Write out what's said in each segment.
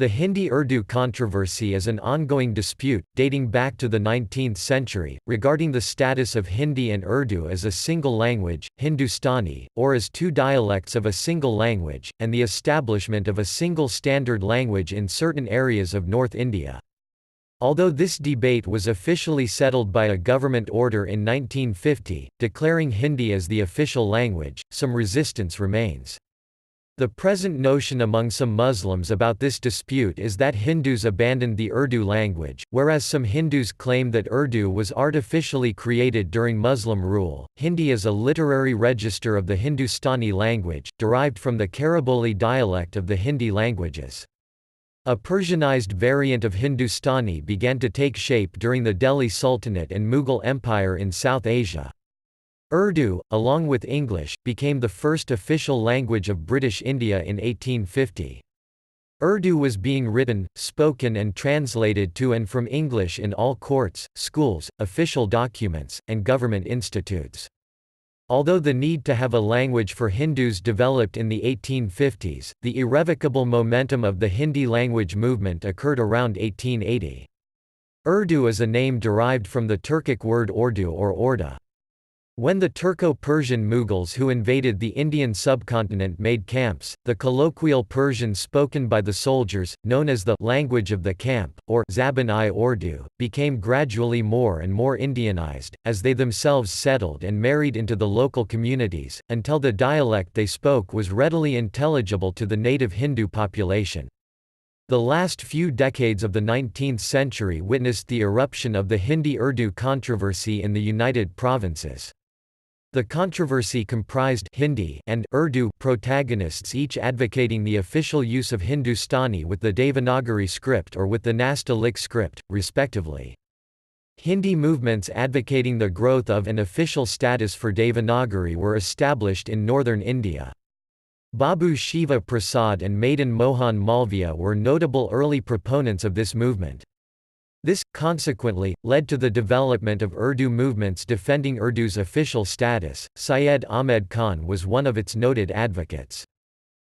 The Hindi-Urdu controversy is an ongoing dispute, dating back to the 19th century, regarding the status of Hindi and Urdu as a single language, Hindustani, or as two dialects of a single language, and the establishment of a single standard language in certain areas of North India. Although this debate was officially settled by a government order in 1950, declaring Hindi as the official language, some resistance remains. The present notion among some Muslims about this dispute is that Hindus abandoned the Urdu language, whereas some Hindus claim that Urdu was artificially created during Muslim rule. Hindi is a literary register of the Hindustani language, derived from the Khariboli dialect of the Hindi languages. A Persianized variant of Hindustani began to take shape during the Delhi Sultanate and Mughal Empire in South Asia. Urdu, along with English, became the first official language of British India in 1850. Urdu was being written, spoken and translated to and from English in all courts, schools, official documents, and government institutes. Although the need to have a language for Hindus developed in the 1850s, the irrevocable momentum of the Hindi language movement occurred around 1880. Urdu is a name derived from the Turkic word ordu or orda. When the Turco-Persian Mughals who invaded the Indian subcontinent made camps, the colloquial Persian spoken by the soldiers, known as the language of the camp, or Zaban-i-Ordu, became gradually more and more Indianized, as they themselves settled and married into the local communities, until the dialect they spoke was readily intelligible to the native Hindu population. The last few decades of the 19th century witnessed the eruption of the Hindi-Urdu controversy in the United Provinces. The controversy comprised Hindi and Urdu protagonists each advocating the official use of Hindustani with the Devanagari script or with the Nastaʿlīq script, respectively. Hindi movements advocating the growth of an official status for Devanagari were established in northern India. Babu Shiva Prasad and Madan Mohan Malaviya were notable early proponents of this movement. This, consequently, led to the development of Urdu movements defending Urdu's official status. Syed Ahmed Khan was one of its noted advocates.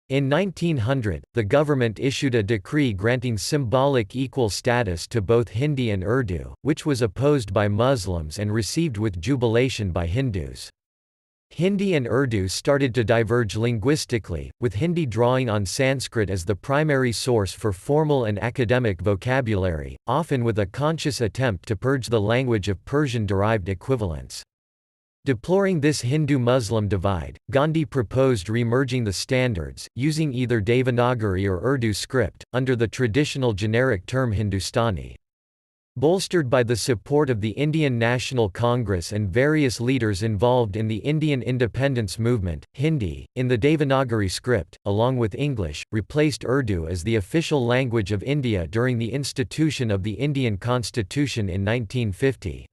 In 1900, the government issued a decree granting symbolic equal status to both Hindi and Urdu, which was opposed by Muslims and received with jubilation by Hindus. Hindi and Urdu started to diverge linguistically, with Hindi drawing on Sanskrit as the primary source for formal and academic vocabulary, often with a conscious attempt to purge the language of Persian-derived equivalents. Deploring this Hindu-Muslim divide, Gandhi proposed remerging the standards, using either Devanagari or Urdu script, under the traditional generic term Hindustani. Bolstered by the support of the Indian National Congress and various leaders involved in the Indian independence movement, Hindi, in the Devanagari script, along with English, replaced Urdu as the official language of India during the institution of the Indian Constitution in 1950.